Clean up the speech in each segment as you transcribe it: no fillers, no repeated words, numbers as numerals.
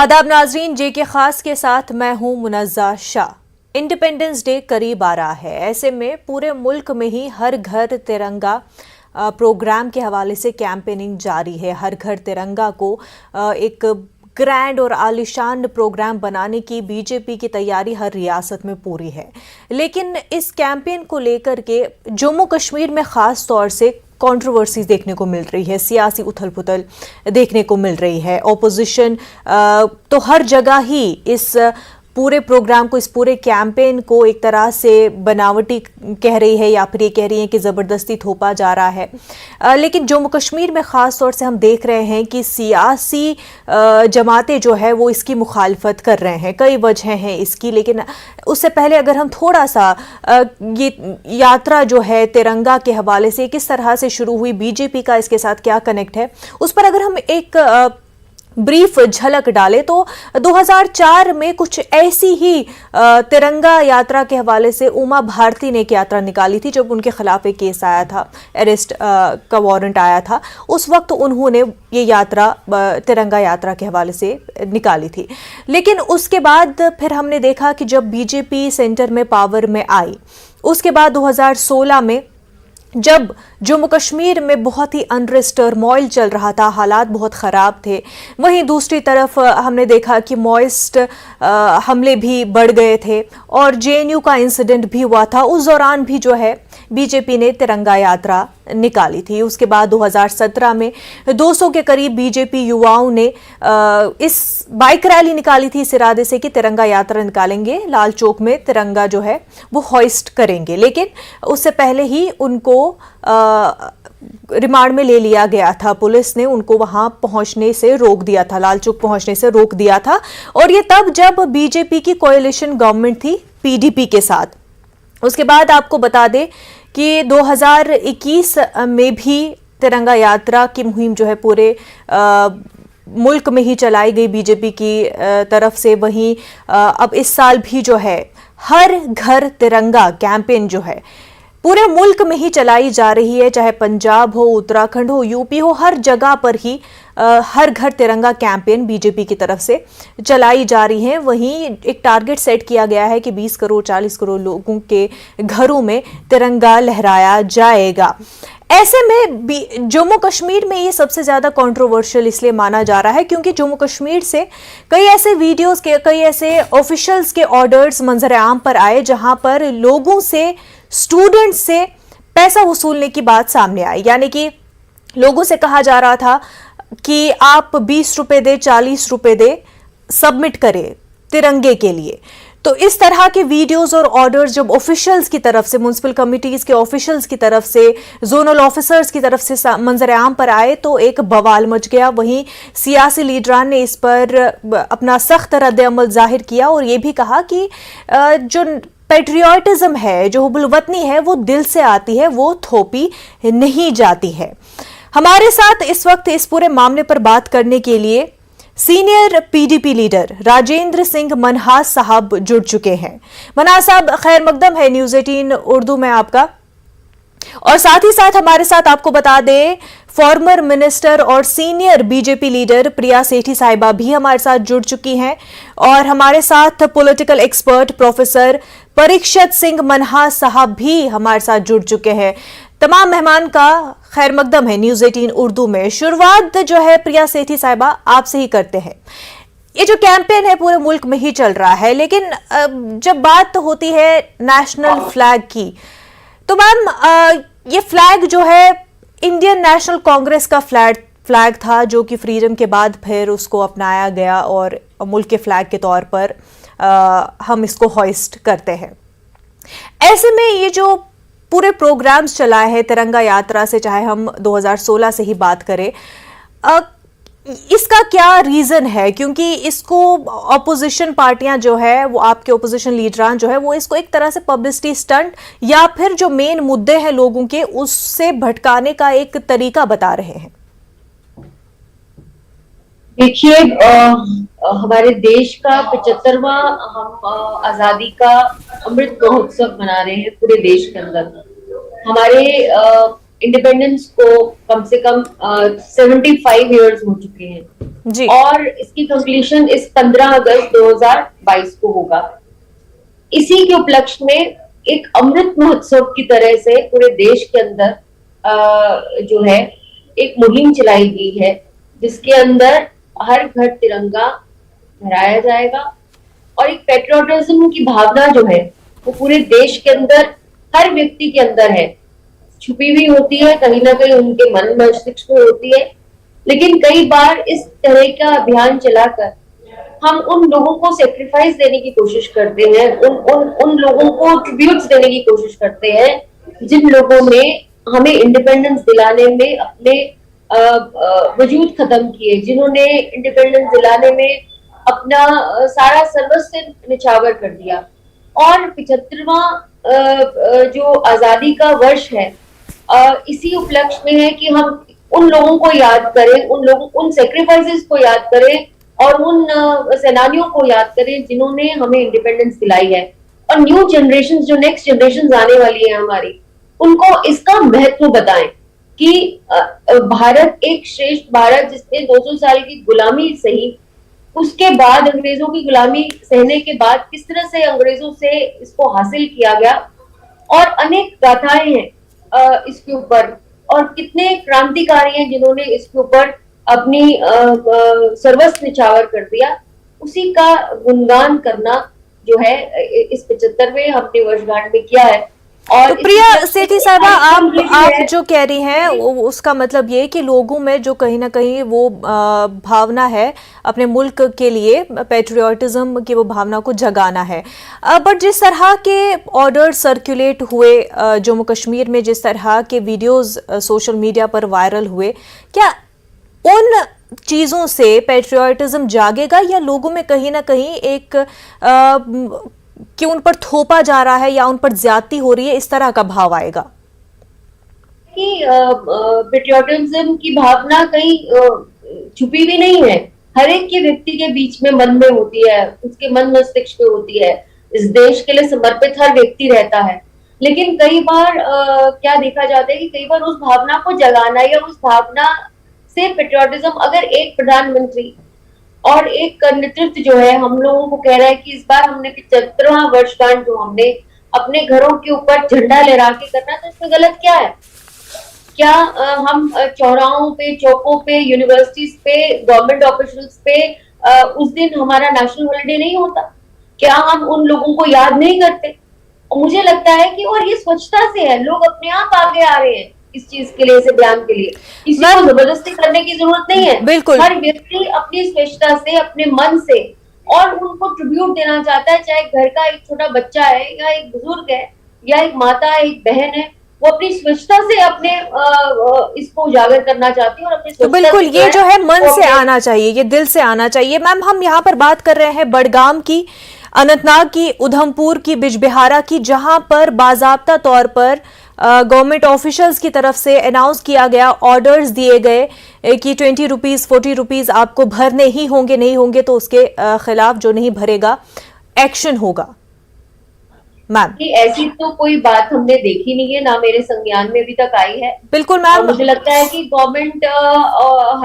आदाब नाजरीन, जे के खास के साथ मैं हूं मुनज़्ज़ा शाह। इंडिपेंडेंस डे करीब आ रहा है। ऐसे में पूरे मुल्क में ही हर घर तिरंगा प्रोग्राम के हवाले से कैंपेनिंग जारी है। हर घर तिरंगा को एक ग्रैंड और आलिशान प्रोग्राम बनाने की बीजेपी की तैयारी हर रियासत में पूरी है। लेकिन इस कैंपेन को लेकर के जम्मू कश्मीर में ख़ास तौर से कंट्रोवर्सीज देखने को मिल रही है, सियासी उथल पुथल देखने को मिल रही है। ऑपोजिशन तो हर जगह ही इस पूरे प्रोग्राम को, इस पूरे कैंपेन को एक तरह से बनावटी कह रही है या फिर ये कह रही है कि ज़बरदस्ती थोपा जा रहा है। लेकिन जम्मू कश्मीर में ख़ास तौर से हम देख रहे हैं कि सियासी जमातें जो है वो इसकी मुखालफत कर रहे हैं। कई वजह हैं इसकी, लेकिन उससे पहले अगर हम थोड़ा सा ये यात्रा जो है तिरंगा के हवाले से किस तरह से शुरू हुई, बीजेपी का इसके साथ क्या कनेक्ट है, उस पर अगर हम एक ब्रीफ झलक डाले तो 2004 में कुछ ऐसी ही तिरंगा यात्रा के हवाले से उमा भारती ने एक यात्रा निकाली थी जब उनके खिलाफ एक केस आया था, अरेस्ट का वारंट आया था। उस वक्त उन्होंने ये यात्रा तिरंगा यात्रा के हवाले से निकाली थी। लेकिन उसके बाद फिर हमने देखा कि जब बीजेपी सेंटर में पावर में आई, उसके बाद 2016 में जब जम्मू कश्मीर में बहुत ही अनरेस्ट टर्मोइल चल रहा था, हालात बहुत ख़राब थे, वहीं दूसरी तरफ हमने देखा कि मॉइस्ट हमले भी बढ़ गए थे और जेएनयू का इंसिडेंट भी हुआ था। उस दौरान भी जो है बीजेपी ने तिरंगा यात्रा निकाली थी। उसके बाद 2017 में 200 के करीब बीजेपी युवाओं ने इस बाइक रैली निकाली थी इस इरादे से कि तिरंगा यात्रा निकालेंगे, लाल चौक में तिरंगा जो है वो होइस्ट करेंगे। लेकिन उससे पहले ही उनको रिमांड में ले लिया गया था। पुलिस ने उनको वहां पहुंचने से रोक दिया था, लाल चौक पहुंचने से रोक दिया था। और ये तब जब बीजेपी की कोएलिशन गवर्नमेंट थी पीडीपी के साथ। उसके बाद आपको बता दें कि 2021 में भी तिरंगा यात्रा की मुहिम जो है पूरे मुल्क में ही चलाई गई बीजेपी की तरफ से। वहीं अब इस साल भी जो है हर घर तिरंगा कैंपेन जो है पूरे मुल्क में ही चलाई जा रही है, चाहे पंजाब हो, उत्तराखंड हो, यूपी हो, हर जगह पर ही हर घर तिरंगा कैंपेन बीजेपी की तरफ से चलाई जा रही है। वहीं एक टारगेट सेट किया गया है कि 20 करोड़ 40 करोड़ लोगों के घरों में तिरंगा लहराया जाएगा। ऐसे में जम्मू कश्मीर में ये सबसे ज्यादा कंट्रोवर्शियल इसलिए माना जा रहा है क्योंकि जम्मू कश्मीर से कई ऐसे वीडियोस के, कई ऐसे ऑफिशियल्स के ऑर्डर्स मंजर आम पर आए जहां पर लोगों से, स्टूडेंट्स से पैसा वसूलने की बात सामने आई। यानी कि लोगों से कहा जा रहा था कि आप 20 रुपए दे, 40 रुपए दे, सबमिट करें तिरंगे के लिए। तो इस तरह के वीडियोस और ऑर्डर्स जब ऑफिशियल्स की तरफ से, म्युनिसिपल कमिटीज के ऑफिशियल्स की तरफ से, जोनल ऑफिसर्स की तरफ से मंजर आम पर आए तो एक बवाल मच गया। वहीं सियासी लीडरान ने इस पर अपना सख्त रद्द अमल जाहिर किया और ये भी कहा कि जो पेट्रियाटिज्म है, जो हुब्बुल वतनी है, वो दिल से आती है, वो थोपी नहीं जाती है। हमारे साथ इस वक्त इस पूरे मामले पर बात करने के लिए senior PDP leader Rajendra Singh Manhas साहब जुड़ चुके हैं। मनहास साहब, खैर मकदम है न्यूज़ 18 उर्दू में आपका। और साथ ही साथ हमारे साथ आपको बता दें फॉर्मर मिनिस्टर और सीनियर बीजेपी लीडर प्रिया सेठी साहिबा भी हमारे साथ जुड़ चुकी हैं और हमारे साथ political expert professor Parikshat Singh Manhas साहब भी हमारे साथ जुड़ चुके हैं। तमाम मेहमान का खैर मकदम है न्यूज़ 18 उर्दू में। शुरुआत जो है प्रिया सेठी साहिबा आपसे ही करते हैं। ये जो कैंपेन है पूरे मुल्क में ही चल रहा है, लेकिन जब बात होती है नेशनल फ्लैग की तो मैम ये फ्लैग जो है इंडियन नेशनल कांग्रेस का फ्लैग था जो कि फ्रीडम के बाद फिर उसको अपनाया गया और मुल्क के फ्लैग के तौर पर हम इसको होइस्ट करते हैं। ऐसे में ये जो पूरे प्रोग्राम्स चलाए हैं तिरंगा यात्रा से, चाहे हम 2016 से ही बात करें, इसका क्या रीजन है? क्योंकि इसको ऑपोजिशन पार्टियां जो है वो, आपके ऑपोजिशन लीडरान जो है वो इसको एक तरह से पब्लिसिटी स्टंट या फिर जो मेन मुद्दे हैं लोगों के उससे भटकाने का एक तरीका बता रहे हैं। देखिए, हमारे देश का 75वां हम आजादी का अमृत महोत्सव मना रहे हैं पूरे देश के अंदर। हमारे इंडिपेंडेंस को कम से कम 75 ईयर्स हो चुके हैं जी। और इसकी कंप्लीशन इस 15 अगस्त 2022 को होगा। इसी के उपलक्ष्य में एक अमृत महोत्सव की तरह से पूरे देश के अंदर जो है एक मुहिम चलाई गई है, जिसके अंदर हर घर तिरंगा फहराया जाएगा और एक पेट्रियोटिज्म की भावना जो है वो पूरे देश के अंदर हर व्यक्ति के अंदर है, छुपी हुई होती है, कहीं ना कहीं उनके मन मस्तिष्क में होती है। लेकिन कई बार इस तरह का अभियान चलाकर हम उन लोगों को सेक्रीफाइस देने की कोशिश करते हैं, उन लोगों को ट्रिब्यूट्स देने की कोशिश करते हैं जिन लोगों ने हमें इंडिपेंडेंस दिलाने में अपने वजूद खत्म किए, जिन्होंने इंडिपेंडेंस दिलाने में अपना सारा सर्वस्व निछावर कर दिया। और 75वां जो आजादी का वर्ष है इसी उपलक्ष्य में है कि हम उन लोगों को याद करें, उन सेक्रीफाइसेस को याद करें और उन सेनानियों को याद करें जिन्होंने हमें इंडिपेंडेंस दिलाई है। और न्यू जनरेशन, जो नेक्स्ट जनरेशन आने वाली है हमारी, उनको इसका महत्व बताएं कि भारत एक श्रेष्ठ भारत जिसने 200 साल की गुलामी सही, उसके बाद अंग्रेजों की गुलामी सहने के बाद किस तरह से अंग्रेजों से इसको हासिल किया गया, और अनेक गाथाएं हैं इसके ऊपर, और कितने क्रांतिकारी हैं जिन्होंने इसके ऊपर अपनी सर्वस्व निछावर कर दिया। उसी का गुणगान करना जो है इस 75वें हमने वर्षगांठ में किया है। और तो प्रिया सेठी साहिबा, आप जो कह रही हैं उसका मतलब ये कि लोगों में जो कहीं ना कहीं वो भावना है अपने मुल्क के लिए, पेट्रियोटिज्म की वो भावना को जगाना है। बट जिस तरह के ऑर्डर सर्कुलेट हुए जम्मू कश्मीर में, जिस तरह के वीडियोस सोशल मीडिया पर वायरल हुए, क्या उन चीज़ों से पेट्रियोटिज्म जागेगा या लोगों में कहीं ना कहीं एक कि उन पर थोपा जा रहा है या उन पर ज्यादती हो रही है, इस तरह का भाव आएगा? कि पेट्रियोटिज्म की भावना कहीं छुपी भी नहीं है, हर एक के व्यक्ति के बीच में मन में होती है, उसके मन मस्तिष्क में होती है। इस देश के लिए समर्पित हर व्यक्ति रहता है। लेकिन कई बार क्या देखा जाता है कि कई बार उस भावना को जगाना या उस भावना से पेट्रियोटिज्म, अगर एक प्रधानमंत्री और एक नेतृत्व जो है हम लोगों को कह रहा है कि इस बार हमने 75वां वर्षगांठ जो हमने अपने घरों के ऊपर झंडा लहरा के करना, तो इसमें गलत क्या है? क्या हम चौराहों पे, चौकों पे, यूनिवर्सिटीज पे, गवर्नमेंट ऑफिशियल्स पे उस दिन हमारा नेशनल हॉलिडे नहीं होता? क्या हम उन लोगों को याद नहीं करते? और मुझे लगता है कि और ये स्वच्छता से है, लोग अपने आप आगे आ रहे हैं इस चीज के लिए, इस अभियान के लिए। किसी को जबरदस्ती करने की जरूरत नहीं है। बिल्कुल, हर व्यक्ति अपनी स्वेच्छा से, अपने मन से, और उनको ट्रिब्यूट देना चाहता है, चाहे घर का एक छोटा बच्चा है या एक बुजुर्ग है या एक माता है, एक बहन है, वो अपनी स्वेच्छा से अपने इसको उजागर करना चाहती है और अपनी तो बिल्कुल ये जो है मन से आना चाहिए, ये दिल से आना चाहिए। मैम, हम यहाँ पर बात कर रहे हैं बडगाम की, अनंतनाग की, उधमपुर की, बिजबिहारा की, जहां पर बाजाब्ता तौर पर गवर्नमेंट ऑफिशियल्स की तरफ से अनाउंस किया गया, ऑर्डर्स दिए गए कि 20 रुपीज 40 रुपीज आपको भरने ही होंगे, नहीं होंगे तो उसके खिलाफ जो नहीं भरेगा एक्शन होगा। मैम, ऐसी तो कोई बात हमने देखी नहीं है, ना मेरे संज्ञान में अभी तक आई है। बिल्कुल मैम, मुझे लगता है कि गवर्नमेंट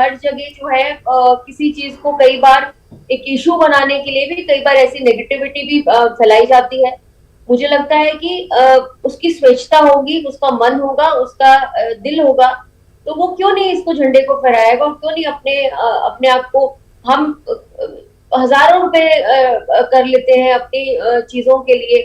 हर जगह जो है किसी चीज को कई बार एक इशू बनाने के लिए भी कई बार ऐसी नेगेटिविटी भी फैलाई जाती है। मुझे लगता है कि उसकी स्वेच्छता होगी, उसका मन होगा, उसका दिल होगा, तो वो क्यों नहीं इसको झंडे को फहराएगा, और क्यों नहीं अपने आप को, हम हजारों रुपए कर लेते हैं अपनी चीजों के लिए,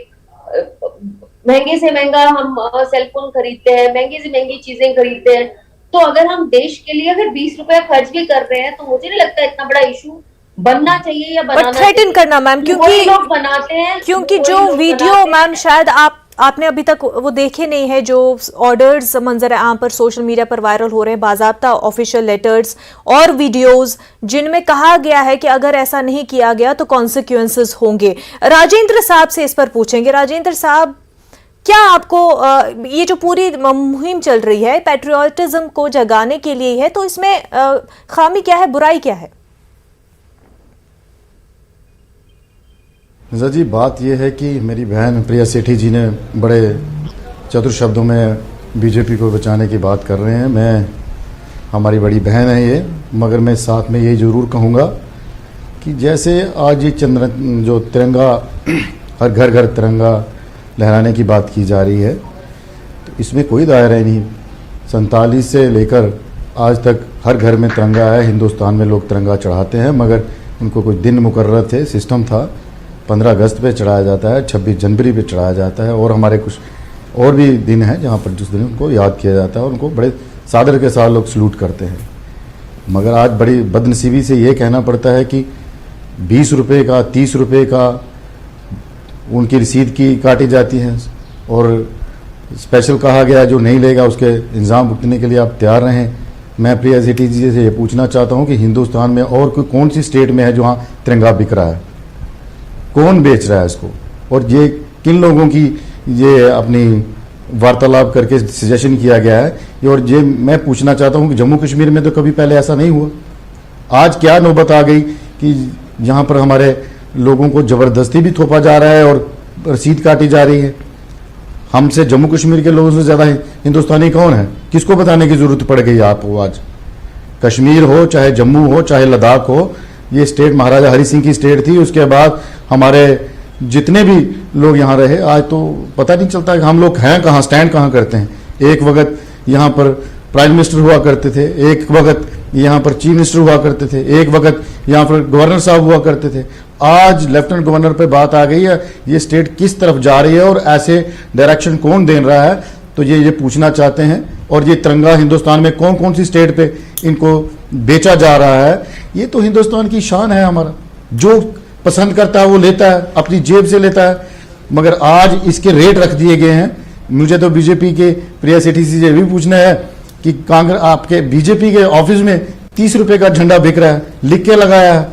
महंगे से महंगा हम सेल फोन खरीदते हैं, महंगी से महंगी चीजें खरीदते हैं, तो अगर हम देश के लिए अगर 20 रुपए खर्च भी कर रहे हैं तो मुझे नहीं लगता इतना बड़ा इशू बनना चाहिए या बनाना थ्रेटन करना मैम, क्योंकि लोग बनाते हैं, क्योंकि जो वीडियो मैम शायद आपने अभी तक वो देखे नहीं है, जो ऑर्डर्स मंजर आम पर सोशल मीडिया पर वायरल हो रहे हैं, बाजाब्ता ऑफिशियल लेटर्स और वीडियोस जिनमें कहा गया है कि अगर ऐसा नहीं किया गया तो कॉन्सिक्वेंसेस होंगे। राजेंद्र साहब से इस पर पूछेंगे। राजेंद्र साहब, क्या आपको ये जो पूरी मुहिम चल रही है पैट्रियोटिज्म को जगाने के लिए है, तो इसमें खामी क्या है, बुराई क्या है? जी, बात यह है कि मेरी बहन प्रिया सेठी जी ने बड़े चतुर शब्दों में बीजेपी को बचाने की बात कर रहे हैं। मैं हमारी बड़ी बहन है ये, मगर मैं साथ में ये ज़रूर कहूँगा कि जैसे आज ये जो तिरंगा हर घर घर तिरंगा लहराने की बात की जा रही है, तो इसमें कोई दायरा नहीं। 47 से लेकर आज तक हर घर में तिरंगा है। हिंदुस्तान में लोग तिरंगा चढ़ाते हैं, मगर उनको कुछ दिन मुकर्रर थे, सिस्टम था। 15 अगस्त पे चढ़ाया जाता है, 26 जनवरी पे चढ़ाया जाता है, और हमारे कुछ और भी दिन हैं जहाँ पर जिस दिन उनको याद किया जाता है और उनको बड़े सादर के साथ लोग सलूट करते हैं। मगर आज बड़ी बदनसीबी से ये कहना पड़ता है कि 20 रुपये का 30 रुपये का उनकी रसीद की काटी जाती है, और स्पेशल कहा गया जो नहीं लेगा उसके इंजाम भुगतने के लिए आप तैयार रहें। मैं प्रिया सेठी जी से ये पूछना चाहता हूँ कि हिंदुस्तान में और कोई कौन सी स्टेट में है जहाँ तिरंगा बिक रहा है? कौन बेच रहा है इसको? और ये किन लोगों की ये अपनी वार्तालाप करके सजेशन किया गया है? और ये मैं पूछना चाहता हूँ कि जम्मू कश्मीर में तो कभी पहले ऐसा नहीं हुआ। आज क्या नौबत आ गई कि यहाँ पर हमारे लोगों को ज़बरदस्ती भी थोपा जा रहा है और रसीद काटी जा रही है। हमसे जम्मू कश्मीर के लोगों से ज़्यादा हिंदुस्तानी कौन है? किसको बताने की ज़रूरत पड़ गई आपको? आज कश्मीर हो, चाहे जम्मू हो, चाहे लद्दाख हो, ये स्टेट महाराजा हरि सिंह की स्टेट थी। उसके बाद हमारे जितने भी लोग यहाँ रहे, आज तो पता नहीं चलता कि हम लोग हैं कहाँ, स्टैंड कहाँ करते हैं। एक वक्त यहाँ पर प्राइम मिनिस्टर हुआ करते थे, एक वक्त यहाँ पर चीफ मिनिस्टर हुआ करते थे, एक वक्त यहाँ पर गवर्नर साहब हुआ करते थे। आज लेफ्टिनेंट गवर्नर पे बात आ गई है। ये स्टेट किस तरफ जा रही है और ऐसे डायरेक्शन कौन दे रहा है? तो ये पूछना चाहते हैं। और ये तिरंगा हिंदुस्तान में कौन कौन सी स्टेट पे इनको बेचा जा रहा है? ये तो हिंदुस्तान की शान है हमारा। जो पसंद करता है वो लेता है, अपनी जेब से लेता है। मगर आज इसके रेट रख दिए गए हैं। मुझे तो बीजेपी के प्रिया सेठी से ये भी पूछना है कि कांग्रेस आपके बीजेपी के ऑफिस में 30 रुपए का झंडा बिक रहा है, लिख के लगाया है।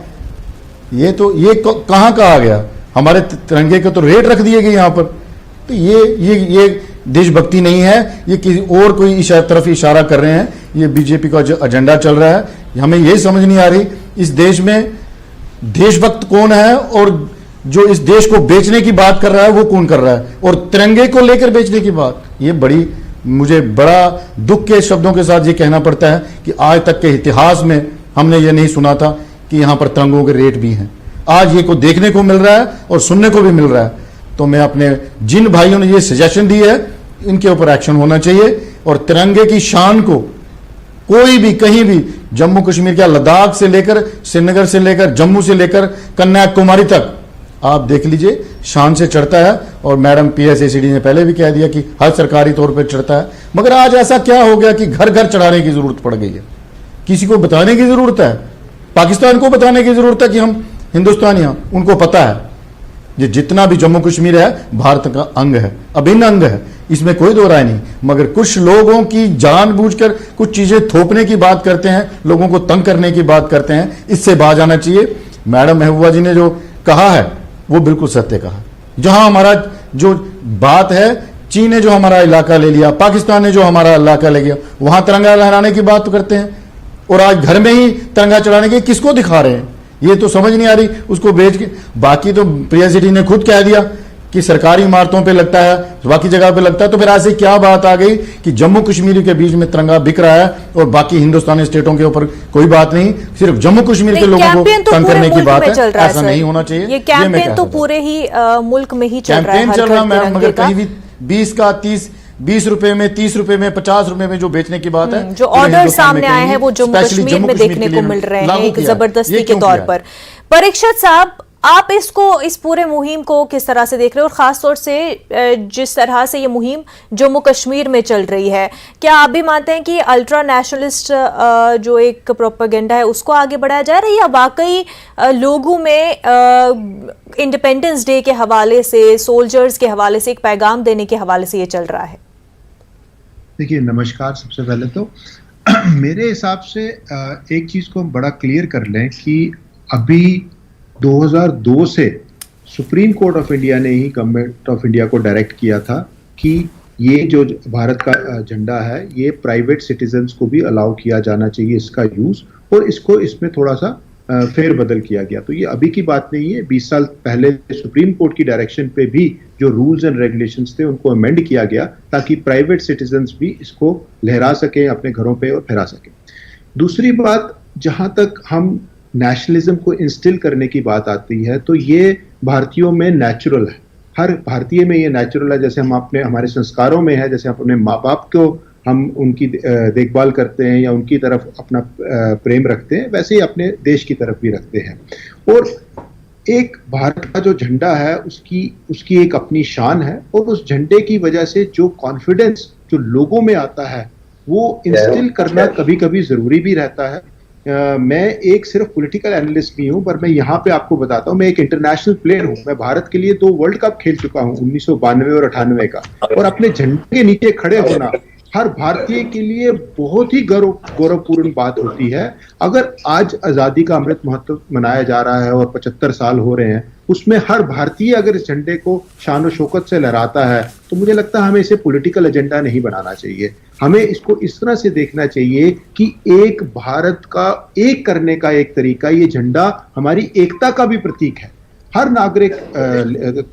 ये कहाँ का आ गया? हमारे तिरंगे के तो रेट रख दिए गए यहाँ पर। तो ये देशभक्ति नहीं है, ये किसी और कोई तरफ इशारा कर रहे हैं। ये बीजेपी का जो एजेंडा चल रहा है, हमें यही समझ नहीं आ रही इस देश में देशभक्त कौन है और जो इस देश को बेचने की बात कर रहा है वो कौन कर रहा है? और तिरंगे को लेकर बेचने की बात, ये मुझे बड़ा दुख के शब्दों के साथ ये कहना पड़ता है कि आज तक के इतिहास में हमने ये नहीं सुना था कि यहाँ पर तिरंगों के रेट भी हैं। आज ये को देखने को मिल रहा है और सुनने को भी मिल रहा है। तो मैं अपने जिन भाइयों ने ये सजेशन दी है, इनके ऊपर एक्शन होना चाहिए। और तिरंगे की शान को कोई भी कहीं भी, जम्मू कश्मीर के लद्दाख से लेकर श्रीनगर से लेकर जम्मू से लेकर कन्याकुमारी तक आप देख लीजिए, शान से चढ़ता है। और मैडम PSACD ने पहले भी कह दिया कि हर सरकारी तौर पर चढ़ता है। मगर आज ऐसा क्या हो गया कि घर घर चढ़ाने की जरूरत पड़ गई है? किसी को बताने की जरूरत है? पाकिस्तान को बताने की जरूरत है कि हम हिंदुस्तानी हैं? उनको पता है ये जितना भी जम्मू कश्मीर है भारत का अंग है, अभिन्न अंग है, इसमें कोई दो राय नहीं। मगर कुछ लोगों की जानबूझकर कुछ चीजें थोपने की बात करते हैं, लोगों को तंग करने की बात करते हैं। इससे बाज आना चाहिए। मैडम महबूबा जी ने जो कहा है वो बिल्कुल सत्य कहा। जहां हमारा जो बात है, चीन ने जो हमारा इलाका ले लिया, पाकिस्तान ने जो हमारा इलाका ले लिया, वहां तिरंगा लहराने की बात करते हैं। और आज घर में ही तिरंगा चढ़ाने की किसको दिखा रहे हैं? ये तो समझ नहीं आ रही। उसको बेच के बाकी तो प्रिया सेठी ने खुद कह दिया कि सरकारी इमारतों पे लगता है, बाकी जगह पे लगता है। तो फिर ऐसे क्या बात आ गई कि जम्मू कश्मीर के बीच में तिरंगा बिक रहा है और बाकी हिंदुस्तानी स्टेटों के ऊपर कोई बात नहीं, सिर्फ जम्मू कश्मीर के लोगों को तंग करने की बात है? ऐसा नहीं होना चाहिए। ये कैंपेन तो पूरे ही मुल्क में ही चल रहा है। कैंपेन चल रहा है, मगर कहीं भी 20 का 20 रुपए में, 30 रुपए में, 50 रुपए में जो बेचने की बात है, जो ऑर्डर सामने आए हैं वो जम्मू कश्मीर में देखने को मिल रहे हैं एक जबरदस्ती के तौर पर। परीक्षित साहब, आप इस पूरे मुहिम को किस तरह से देख रहे हो, और खासतौर से जिस तरह से ये मुहिम जम्मू कश्मीर में चल रही है, क्या आप भी मानते हैं कि अल्ट्रा नेशनलिस्ट जो एक प्रोपेगेंडा है उसको आगे बढ़ाया जा रहा है, या वाकई लोगों में इंडिपेंडेंस डे के हवाले से, सोल्जर्स के हवाले से एक पैगाम देने के हवाले से ये चल रहा है? देखिए, नमस्कार। सबसे पहले तो मेरे हिसाब से एक चीज को हम बड़ा क्लियर कर लें कि अभी 2002 से सुप्रीम कोर्ट ऑफ इंडिया ने ही गवर्नमेंट ऑफ इंडिया को डायरेक्ट किया था कि ये जो भारत का झंडा है, ये प्राइवेट सिटीजन्स को भी अलाउ किया जाना चाहिए इसका यूज, और इसको इसमें थोड़ा सा फेरबदल किया गया। तो ये अभी की बात नहीं है, 20 साल पहले सुप्रीम कोर्ट की डायरेक्शन पे भी जो रूल्स एंड रेगुलेशंस थे उनको अमेंड किया गया ताकि प्राइवेट सिटीजन्स भी इसको लहरा सके अपने घरों पे और फहरा सके। दूसरी बात, जहां तक हम नेशनलिज्म को इंस्टिल करने की बात आती है तो ये भारतीयों में नेचुरल है, हर भारतीय में ये नेचुरल है। जैसे हम अपने हमारे संस्कारों में है, जैसे अपने माँ बाप को हम उनकी देखभाल करते हैं या उनकी तरफ अपना प्रेम रखते हैं, वैसे ही अपने देश की तरफ भी रखते हैं। और एक भारत का जो झंडा है उसकी एक अपनी शान है, और उस झंडे की वजह से जो कॉन्फिडेंस जो लोगों में आता है वो इंस्टिल करना कभी कभी जरूरी भी रहता है। मैं एक सिर्फ पॉलिटिकल एनालिस्ट नहीं हूं, पर मैं यहाँ पे आपको बताता हूँ, मैं एक इंटरनेशनल प्लेयर हूँ। मैं भारत के लिए 2 वर्ल्ड कप खेल चुका हूँ, 1992 और 98 का। और अपने झंडे के नीचे खड़े होना हर भारतीय के लिए बहुत ही गौरवपूर्ण बात होती है। अगर आज आजादी का अमृत महोत्सव मनाया जा रहा है और 75 साल हो रहे हैं, उसमें हर भारतीय अगर इस झंडे को शान और शौकत से लहराता है तो मुझे लगता है हमें इसे पॉलिटिकल एजेंडा नहीं बनाना चाहिए। हमें इसको इस तरह से देखना चाहिए कि एक भारत का एक करने का एक तरीका, ये झंडा हमारी एकता का भी प्रतीक है। हर नागरिक,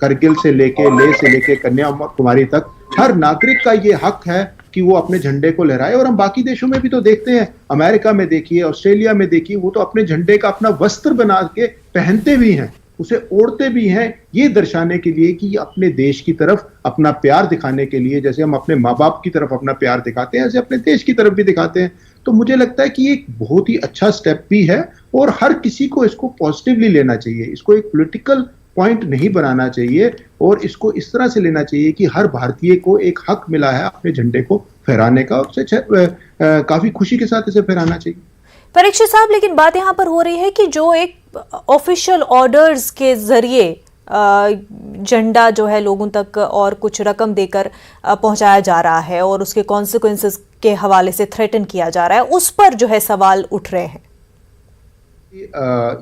करगिल से लेके कन्याकुमारी तक, हर नागरिक का ये हक है कि वो अपने झंडे को लहराए। और हम बाकी देशों में भी तो देखते हैं, अमेरिका में देखिए, ऑस्ट्रेलिया में देखिए, वो तो अपने झंडे का अपना वस्त्र बना के पहनते भी हैं, उसे ओढ़ते भी हैं, ये दर्शाने के लिए कि अपने देश की तरफ अपना प्यार दिखाने के लिए, जैसे हम अपने माँ बाप की तरफ अपना प्यार दिखाते हैं, ऐसे अपने देश की तरफ भी दिखाते हैं। तो मुझे लगता है कि एक बहुत ही अच्छा स्टेप भी है और हर किसी को इसको पॉजिटिवली लेना चाहिए। इसको एक पॉलिटिकल पॉइंट नहीं बनाना चाहिए और इसको इस तरह से लेना चाहिए कि हर भारतीय को एक हक मिला है अपने झंडे को फहराने का, उससे काफी खुशी के साथ इसे फहराना चाहिए। परीक्षित साहब, लेकिन बात यहाँ पर हो रही है कि जो एक ऑफिशियल ऑर्डर्स के जरिए झंडा जो है लोगों तक और कुछ रकम देकर पहुंचाया जा रहा है और उसके कॉन्सिक्वेंसेस के हवाले से थ्रेटन किया जा रहा है, उस पर जो है सवाल उठ रहे हैं।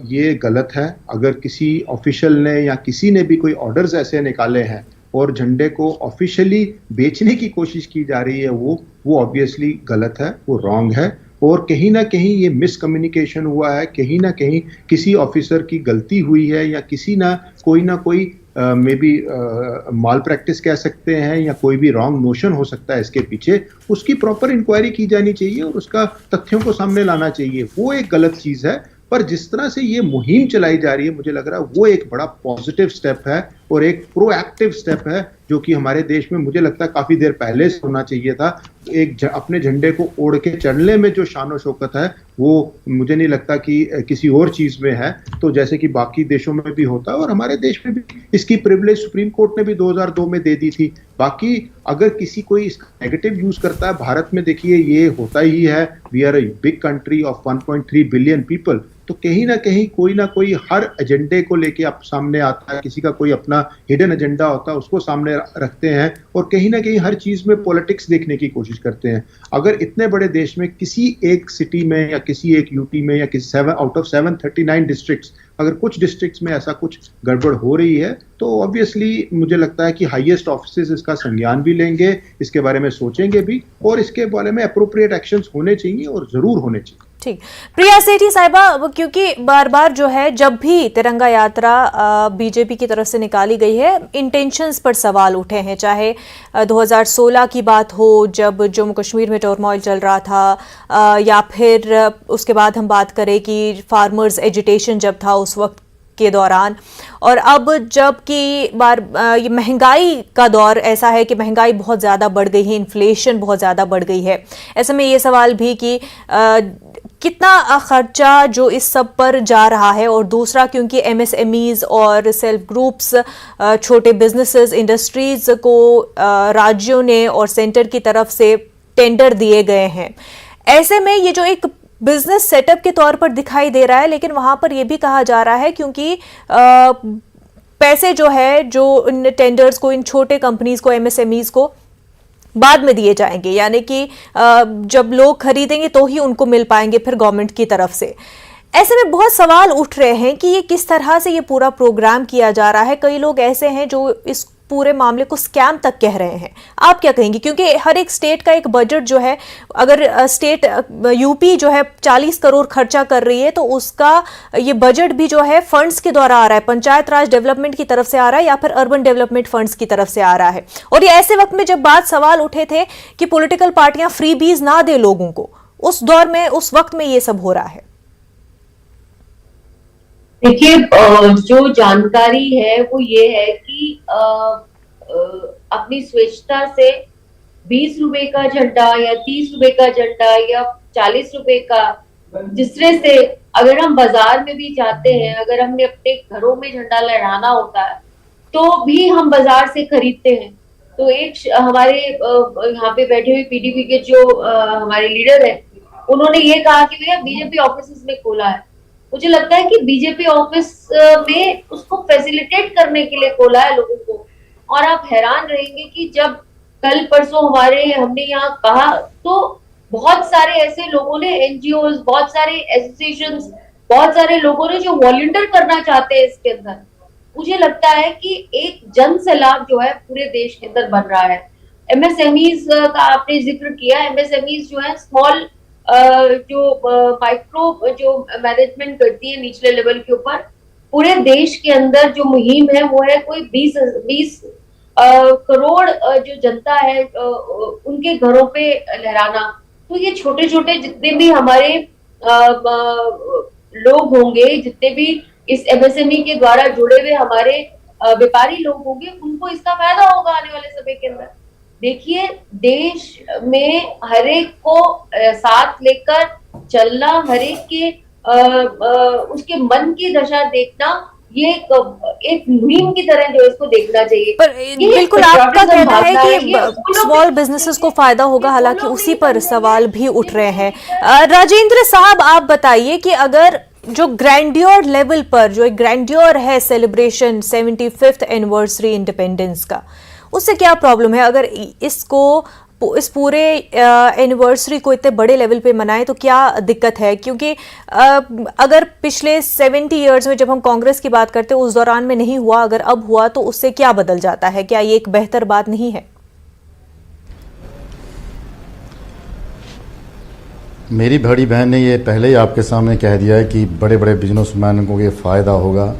ये गलत है। अगर किसी ऑफिशियल ने या किसी ने भी कोई ऑर्डर्स ऐसे निकाले हैं और झंडे को ऑफिशियली बेचने की कोशिश की जा रही है, वो ऑब्वियसली गलत है, वो रॉन्ग है। और कहीं ना कहीं ये मिसकम्युनिकेशन हुआ है, कहीं ना कहीं किसी ऑफिसर की गलती हुई है या किसी ना कोई मे बी माल प्रैक्टिस कह सकते हैं या कोई भी रॉन्ग नोशन हो सकता है इसके पीछे। उसकी प्रॉपर इंक्वायरी की जानी चाहिए और उसका तथ्यों को सामने लाना चाहिए। वो एक गलत चीज है, पर जिस तरह से ये मुहिम चलाई जा रही है, मुझे लग रहा है वो एक बड़ा पॉजिटिव स्टेप है और एक प्रोएक्टिव स्टेप है, जो कि हमारे देश में मुझे लगता है काफी देर पहले से होना चाहिए था। एक अपने झंडे को ओढ़ के चलने में जो शान और शौकत है, वो मुझे नहीं लगता कि किसी और चीज में है। तो जैसे कि बाकी देशों में भी होता है और हमारे देश में भी इसकी प्रिविलेज सुप्रीम कोर्ट ने भी 2002 में दे दी थी। बाकी अगर किसी कोई इसका नेगेटिव यूज करता है, भारत में देखिए ये होता ही है, we are a big country of 1.3 billion people. तो कहीं ना कोई हर एजेंडे को लेके आप सामने आता है, किसी का कोई अपना हिडन एजेंडा होता है उसको सामने रखते हैं और कहीं ना कहीं हर चीज में पॉलिटिक्स देखने की कोशिश करते हैं। अगर इतने बड़े देश में किसी एक सिटी में या किसी एक यूटी में या किसी 7 आउट ऑफ 739 डिस्ट्रिक्ट्स, अगर कुछ डिस्ट्रिक्ट्स में ऐसा कुछ गड़बड़ हो रही है तो ऑब्वियसली मुझे लगता है कि हाईएस्ट ऑफिसर्स इसका संज्ञान भी लेंगे, इसके बारे में सोचेंगे भी और इसके बारे में अप्रोप्रिएट एक्शंस होने चाहिए और जरूर होने चाहिए। ठीक, प्रिया सेठी साहिबा, क्योंकि बार बार जो है जब भी तिरंगा यात्रा बीजेपी की तरफ से निकाली गई है, इंटेंशंस पर सवाल उठे हैं, चाहे 2016 की बात हो जब जम्मू कश्मीर में टर्मोइल चल रहा था, या फिर उसके बाद हम बात करें कि फार्मर्स एजिटेशन जब था उस वक्त के दौरान, और अब जब कि ये महंगाई का दौर ऐसा है कि महंगाई बहुत ज़्यादा बढ़ गई है, इन्फ्लेशन बहुत ज़्यादा बढ़ गई है। ऐसे में ये सवाल भी कि कितना खर्चा जो इस सब पर जा रहा है, और दूसरा क्योंकि एमएसएमईज और सेल्फ ग्रुप्स, छोटे बिजनेसेस, इंडस्ट्रीज को राज्यों ने और सेंटर की तरफ से टेंडर दिए गए हैं। ऐसे में ये जो एक बिजनेस सेटअप के तौर पर दिखाई दे रहा है, लेकिन वहां पर यह भी कहा जा रहा है क्योंकि पैसे जो है जो इन टेंडर्स को, इन छोटे कंपनीज को, एमएसएमईज को बाद में दिए जाएंगे, यानी कि जब लोग खरीदेंगे तो ही उनको मिल पाएंगे फिर गवर्नमेंट की तरफ से। ऐसे में बहुत सवाल उठ रहे हैं कि ये किस तरह से ये पूरा प्रोग्राम किया जा रहा है। कई लोग ऐसे हैं जो इस पूरे मामले को स्कैम तक कह रहे हैं। आप क्या कहेंगे, क्योंकि हर एक स्टेट का एक बजट जो है, अगर स्टेट यूपी जो है 40 करोड़ खर्चा कर रही है तो उसका ये बजट भी जो है फंड्स के द्वारा आ रहा है, पंचायत राज डेवलपमेंट की तरफ से आ रहा है या फिर अर्बन डेवलपमेंट फंड्स की तरफ से आ रहा है। और ये ऐसे वक्त में जब बात सवाल उठे थे कि पॉलिटिकल पार्टियां फ्री बीज ना दे लोगों को, उस दौर में, उस वक्त में ये सब हो रहा है। देखिए, जो जानकारी है वो ये है कि अपनी स्वेच्छता से 20 रुपए का झंडा या 30 रुपए का झंडा या 40 रुपए का, जिससे से अगर हम बाजार में भी जाते हैं, अगर हमने अपने घरों में झंडा लहराना होता है तो भी हम बाजार से खरीदते हैं। तो एक हमारे यहाँ पे बैठे हुए पीडीपी के जो हमारे लीडर है, उन्होंने ये कहा कि भैया बीजेपी ऑफिस में खोला है। मुझे लगता है कि बीजेपी ऑफिस में उसको फैसिलिटेट करने के लिए खोला है लोगों को। और आप हैरान रहेंगे कि जब कल परसों हमने यहाँ कहा तो बहुत सारे ऐसे लोगों ने, एनजीओज, बहुत सारे एसोसिएशंस, बहुत सारे लोगों ने जो वॉलंटियर करना चाहते हैं इसके अंदर। मुझे लगता है कि एक जन सैलाब जो है पूरे देश के अंदर बन रहा है। एमएसएमईज का आपने जिक्र किया, एमएसएमईज जो है स्मॉल जो माइक्रो जो मैनेजमेंट करती है निचले लेवल के ऊपर, पूरे देश के अंदर जो मुहिम है वो है कोई 20 करोड़ जो जनता है उनके घरों पे लहराना। तो ये छोटे छोटे जितने भी हमारे लोग होंगे, जितने भी इस एमएसएमई के द्वारा जुड़े हुए हमारे व्यापारी लोग होंगे, उनको इसका फायदा होगा आने वाले समय के अंदर। देखिए, देश में हर एक को साथ लेकर चलना, हर एक के उसके मन की दशा देखना, ये एक मुहिम की तरह जो इसको देखना चाहिए। पर बिल्कुल आपका कहना है कि स्मॉल बिजनेसेस को फायदा होगा, हालांकि उसी पर सवाल भी उठ रहे हैं। राजेंद्र साहब, आप बताइए कि अगर जो ग्रैंडियर लेवल पर, जो एक ग्रैंडियर है सेलिब्रेशन 75th एनिवर्सरी इंडिपेंडेंस का, उससे क्या प्रॉब्लम है? अगर इस पूरे एनिवर्सरी को इतने बड़े लेवल पे मनाएं तो क्या दिक्कत है? क्योंकि अगर पिछले 70 इयर्स में जब हम कांग्रेस की बात करते हैं उस दौरान में नहीं हुआ, अगर अब हुआ तो उससे क्या बदल जाता है? क्या ये एक बेहतर बात नहीं है? मेरी बड़ी बहन ने ये पहले ही आपके सामने कह दिया है कि बड़े बड़े बिजनेसमैन को ये फ़ायदा होगा।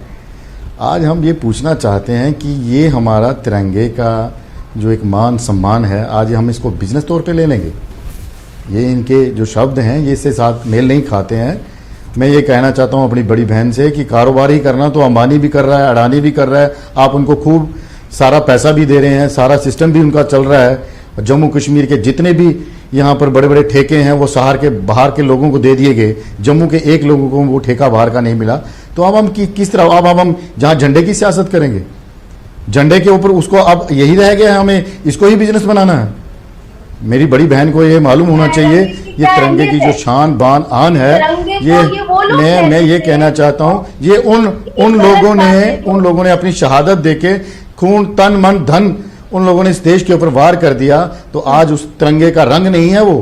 आज हम ये पूछना चाहते हैं कि ये हमारा तिरंगे का जो एक मान सम्मान है, आज हम इसको बिजनेस तौर पे ले लेंगे? ये इनके जो शब्द हैं ये इससे साथ मेल नहीं खाते हैं। मैं ये कहना चाहता हूँ अपनी बड़ी बहन से कि कारोबार ही करना तो अंबानी भी कर रहा है, अडानी भी कर रहा है, आप उनको खूब सारा पैसा भी दे रहे हैं, सारा सिस्टम भी उनका चल रहा है। जम्मू कश्मीर के जितने भी यहाँ पर बड़े बड़े ठेके हैं वो शहर के बाहर के लोगों को दे दिए गए, जम्मू के एक लोगों को वो ठेका बाहर का नहीं मिला। तो अब हम किस तरह, अब हम जहाँ झंडे की सियासत करेंगे, झंडे के ऊपर उसको अब यही रह गया, हमें इसको ही बिजनेस बनाना है। मेरी बड़ी बहन को ये मालूम होना चाहिए ये तिरंगे की जो शान बान आन है, ये मैं ये कहना चाहता हूँ, ये उन लोगों ने अपनी शहादत देके खून तन मन धन उन लोगों ने इस देश के ऊपर वार कर दिया। तो आज उस तिरंगे का रंग नहीं है वो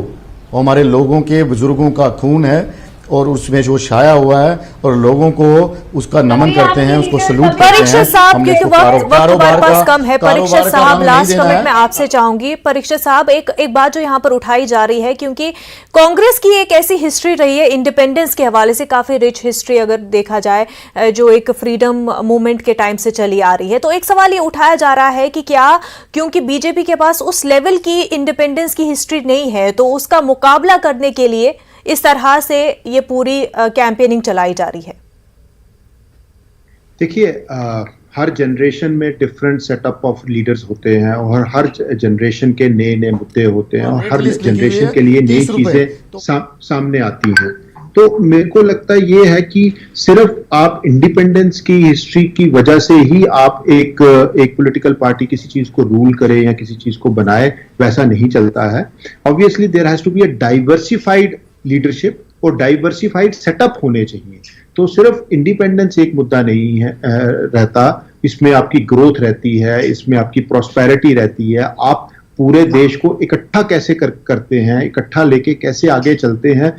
हमारे लोगों के, बुजुर्गों का खून है और उसमें जो छाया हुआ है और लोगों को उसका नमन करते हैं, उसको सलूट करते हैं। परीक्षित साहब, क्योंकि वक्त हमारे पास कम है, परीक्षित साहब लास्ट कमेंट मैं आपसे चाहूंगी। परीक्षित साहब, एक बात जो यहाँ पर उठाई जा रही है, क्योंकि कांग्रेस की एक ऐसी हिस्ट्री रही है इंडिपेंडेंस के हवाले से, काफी रिच हिस्ट्री अगर देखा जाए, जो एक फ्रीडम मूवमेंट के टाइम से चली आ रही है। तो एक सवाल ये उठाया जा रहा है कि क्या क्योंकि बीजेपी के पास उस लेवल की इंडिपेंडेंस की हिस्ट्री नहीं है तो उसका मुकाबला करने के लिए इस तरह से ये पूरी कैंपेनिंग चलाई जा रही है? देखिए, हर जनरेशन में डिफरेंट सेटअप ऑफ लीडर्स होते हैं और हर जनरेशन के नए नए मुद्दे होते हैं और हर जनरेशन के लिए नई चीजें सामने आती हैं। तो मेरे को लगता है ये है कि सिर्फ आप इंडिपेंडेंस की हिस्ट्री की वजह से ही आप एक पॉलिटिकल पार्टी किसी चीज को रूल करे या किसी चीज को बनाए, वैसा नहीं चलता है। Obviously there has to be a diversified leadership और डाइवर्सिफाइड सेटअप होने चाहिए। तो सिर्फ इंडिपेंडेंस एक मुद्दा नहीं है रहता, इसमें आपकी ग्रोथ रहती है, इसमें आपकी प्रॉस्पेरिटी रहती है। आप पूरे देश को इकट्ठा कैसे करते हैं, इकट्ठा लेके कैसे आगे चलते हैं,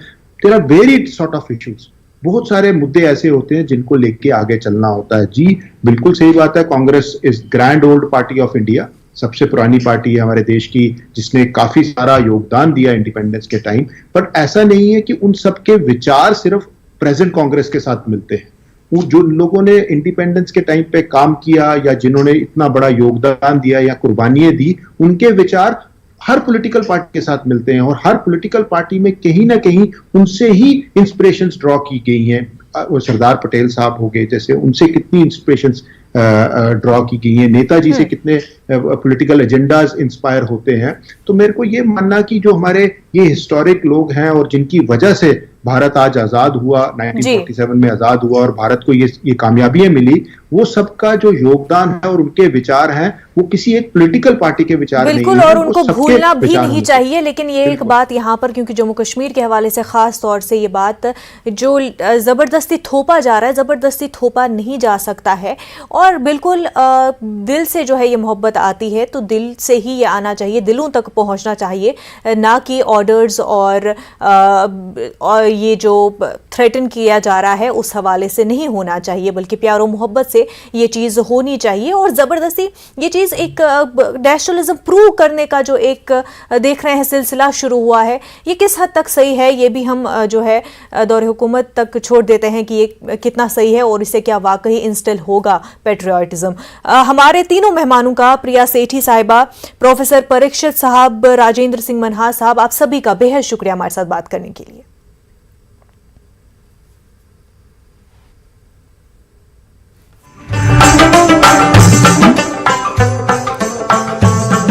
there are very sort of issues. बहुत सारे मुद्दे ऐसे होते हैं जिनको लेके आगे चलना होता है। जी बिल्कुल सही बात है, Congress is grand old party of India, सबसे पुरानी पार्टी है हमारे देश की, जिसने काफी सारा योगदान दिया इंडिपेंडेंस के टाइम। पर ऐसा नहीं है कि उन सबके विचार सिर्फ प्रेजेंट कांग्रेस के साथ मिलते हैं। वो जो लोगों ने इंडिपेंडेंस के टाइम पे काम किया या जिन्होंने इतना बड़ा योगदान दिया या कुर्बानियां दी, उनके विचार हर पॉलिटिकल पार्टी के साथ मिलते हैं और हर पॉलिटिकल पार्टी में कहीं ना कहीं उनसे ही इंस्पिरेशंस ड्रॉ की गई हैं। वो सरदार पटेल साहब हो गए, जैसे उनसे कितनी इंस्पिरेशंस ड्रॉ की गई हैं, नेताजी से कितने पॉलिटिकल एजेंडाज इंस्पायर होते हैं। तो मेरे को ये मानना कि जो हमारे ये हिस्टोरिक लोग हैं और जिनकी वजह से भारत आज आजाद हुआ, 1947 में आजाद हुआ और भारत को ये कामयाबियां मिली, वो सबका जो योगदान है और उनके विचार हैं वो किसी एक पॉलिटिकल पार्टी के विचार नहीं है। बिल्कुल, और उनको भूलना भी नहीं चाहिए। लेकिन ये एक बात यहाँ पर, क्योंकि जम्मू कश्मीर के हवाले से खास तौर से ये बात जो जबरदस्ती थोपा जा रहा है, जबरदस्ती थोपा नहीं जा सकता है। और बिल्कुल दिल से जो है ये मोहब्बत आती है तो दिल से ही ये आना चाहिए, दिलों तक पहुंचना चाहिए, ना कि ऑर्डर्स और ये जो थ्रेटन किया जा रहा है उस हवाले से नहीं होना चाहिए, बल्कि प्यार और मोहब्बत से ये चीज़ होनी चाहिए। और ज़बरदस्ती ये चीज़ एक नेशनलिज्म प्रूव करने का जो एक देख रहे हैं सिलसिला शुरू हुआ है, ये किस हद तक सही है ये भी हम जो है दौरे हुकूमत तक छोड़ देते हैं कि ये कितना सही है और इससे क्या वाकई इंस्टिल होगा पेट्रियाटिज्म। हमारे तीनों मेहमानों का, प्रिया सेठी साहिबा, प्रोफेसर परीक्षित साहब, राजेंद्र सिंह मनहास साहब, आप सभी का बेहद शुक्रिया हमारे साथ बात करने के लिए।